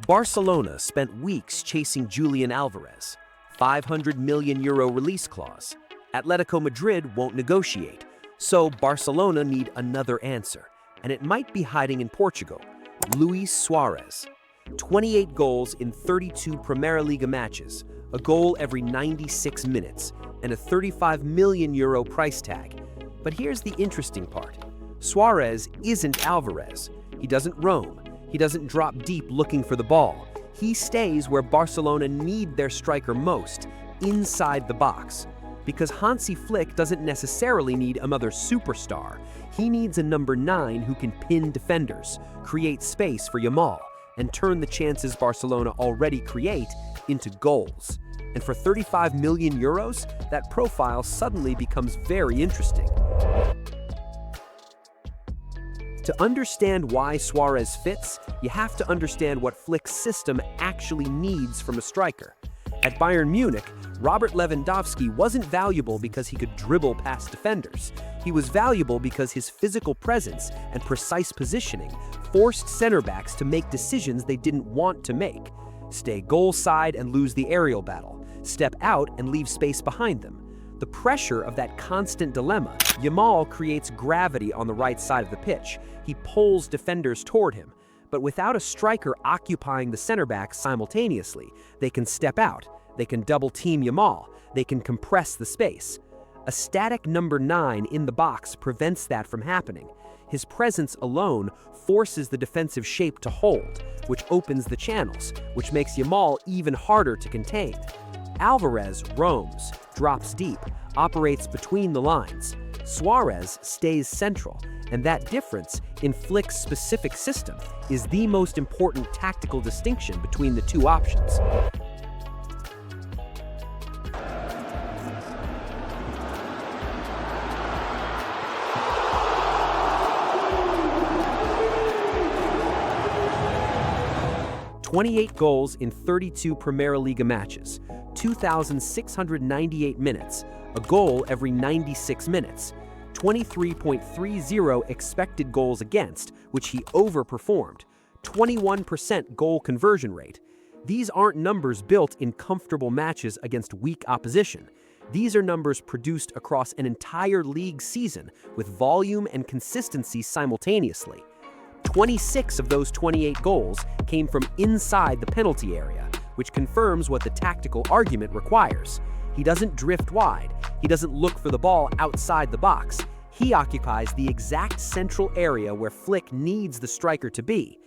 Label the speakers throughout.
Speaker 1: Barcelona spent weeks chasing Julian Alvarez, €500 million release clause. Atletico Madrid won't negotiate, so Barcelona need another answer, and it might be hiding in Portugal. Luis Suarez, 28 goals in 32 Primera Liga matches, a goal every 96 minutes, and a €35 million price tag. But here's the interesting part. Suarez isn't Alvarez. He doesn't roam. He doesn't drop deep looking for the ball. He stays where Barcelona need their striker most, inside the box. Because Hansi Flick doesn't necessarily need another superstar. He needs a number 9 who can pin defenders, create space for Yamal, and turn the chances Barcelona already create into goals. And for €35 million, that profile suddenly becomes very interesting. To understand why Suarez fits, you have to understand what Flick's system actually needs from a striker. At Bayern Munich, Robert Lewandowski wasn't valuable because he could dribble past defenders. He was valuable because his physical presence and precise positioning forced center backs to make decisions they didn't want to make. Stay goal side and lose the aerial battle. Step out and leave space behind them. The pressure of that constant dilemma, Yamal creates gravity on the right side of the pitch. He pulls defenders toward him. But without a striker occupying the center back simultaneously, they can step out, they can double-team Yamal, they can compress the space. A static number 9 in the box prevents that from happening. His presence alone forces the defensive shape to hold, which opens the channels, which makes Yamal even harder to contain. Alvarez roams, drops deep, operates between the lines. Suarez stays central, and that difference in Flick's specific system is the most important tactical distinction between the two options. "28 goals in 32 Primera Liga matches, 2,698 minutes, a goal every 96 minutes, 23.30 expected goals against, which he overperformed, 21% goal conversion rate. These aren't numbers built in comfortable matches against weak opposition. These are numbers produced across an entire league season with volume and consistency simultaneously. 26 of those 28 goals came from inside the penalty area, which confirms what the tactical argument requires. He doesn't drift wide. He doesn't look for the ball outside the box. He occupies the exact central area where Flick needs the striker to be.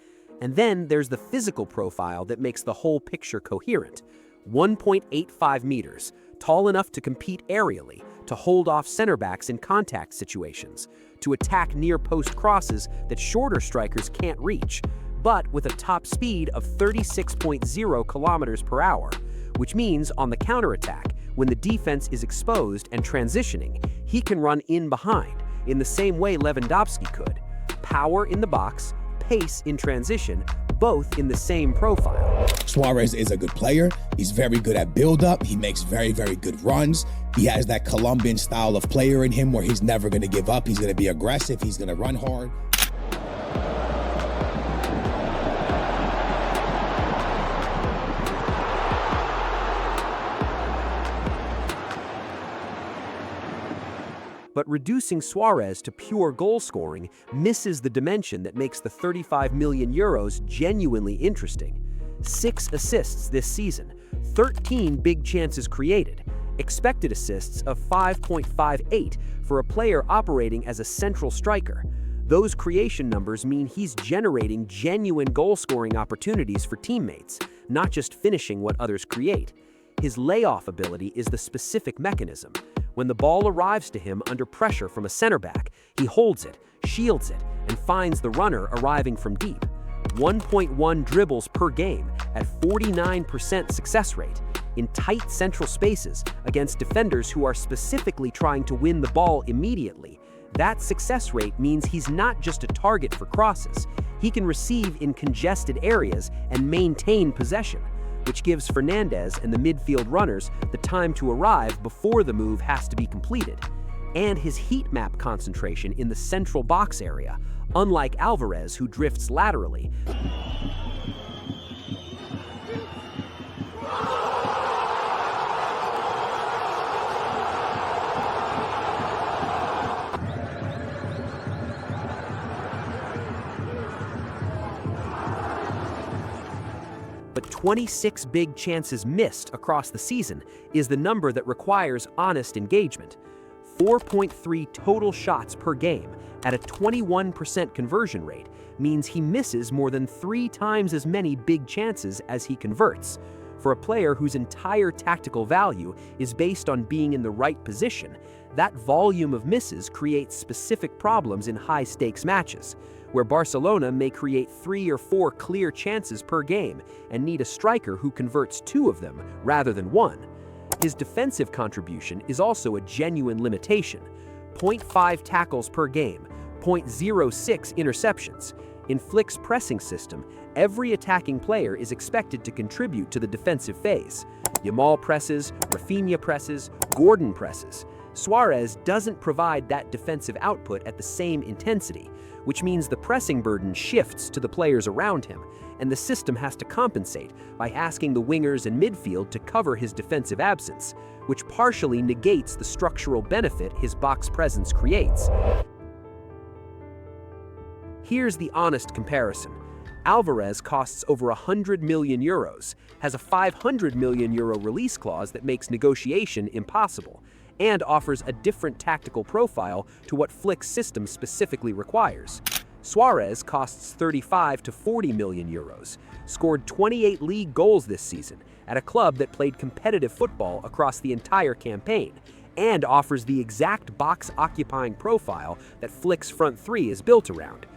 Speaker 1: And then there's the physical profile that makes the whole picture coherent. 1.85 meters, tall enough to compete aerially, to hold off center backs in contact situations, to attack near-post crosses that shorter strikers can't reach, but with a top speed of 36.0 kilometers per hour, which means on the counterattack, when the defense is exposed and transitioning, he can run in behind, in the same way Lewandowski could. Power in the box, pace in transition, both in the same profile.
Speaker 2: Suarez is a good player. He's very good at build-up. He makes very, very good runs. He has that Colombian style of player in him where he's never going to give up. He's going to be aggressive. He's going to run hard.
Speaker 1: But reducing Suarez to pure goal scoring misses the dimension that makes the €35 million genuinely interesting. 6 assists this season, 13 big chances created, expected assists of 5.58 for a player operating as a central striker. Those creation numbers mean he's generating genuine goal-scoring opportunities for teammates, not just finishing what others create. His layoff ability is the specific mechanism. When the ball arrives to him under pressure from a center back, he holds it, shields it, and finds the runner arriving from deep. 1.1 dribbles per game at 49% success rate in tight central spaces against defenders who are specifically trying to win the ball immediately. That success rate means he's not just a target for crosses. He can receive in congested areas and maintain possession, which gives Fernandes and the midfield runners the time to arrive before the move has to be completed. And his heat map concentration in the central box area, unlike Alvarez who drifts laterally, But 26 big chances missed across the season is the number that requires honest engagement. 4.3 total shots per game at a 21% conversion rate means he misses more than 3 times as many big chances as he converts. For a player whose entire tactical value is based on being in the right position, that volume of misses creates specific problems in high-stakes matches, where Barcelona may create 3 or 4 clear chances per game and need a striker who converts 2 of them rather than 1. His defensive contribution is also a genuine limitation: 0.5 tackles per game, 0.06 interceptions. In Flick's pressing system, every attacking player is expected to contribute to the defensive phase. Yamal presses, Rafinha presses, Gordon presses. Suarez doesn't provide that defensive output at the same intensity, which means the pressing burden shifts to the players around him, and the system has to compensate by asking the wingers and midfield to cover his defensive absence, which partially negates the structural benefit his box presence creates. Here's the honest comparison. Alvarez costs over 100 million euros, has a 500 million euro release clause that makes negotiation impossible, and offers a different tactical profile to what Flick's system specifically requires. Suarez costs 35 to 40 million euros, scored 28 league goals this season at a club that played competitive football across the entire campaign, and offers the exact box-occupying profile that Flick's front three is built around.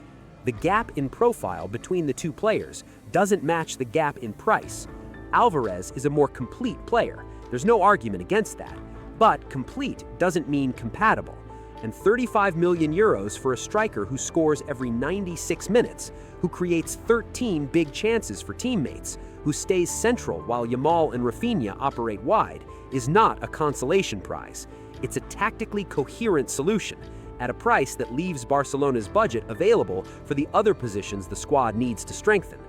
Speaker 1: The gap in profile between the two players doesn't match the gap in price. Alvarez is a more complete player, there's no argument against that, but complete doesn't mean compatible. And 35 million euros for a striker who scores every 96 minutes, who creates 13 big chances for teammates, who stays central while Yamal and Rafinha operate wide, is not a consolation prize. It's a tactically coherent solution, at a price that leaves Barcelona's budget available for the other positions the squad needs to strengthen.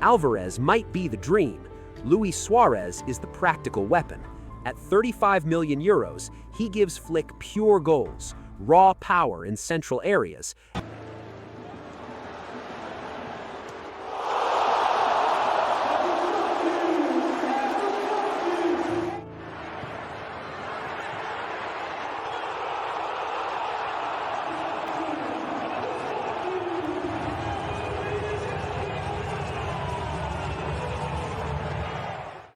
Speaker 1: Alvarez might be the dream. Luis Suarez is the practical weapon. At 35 million euros, he gives Flick pure goals, raw power in central areas,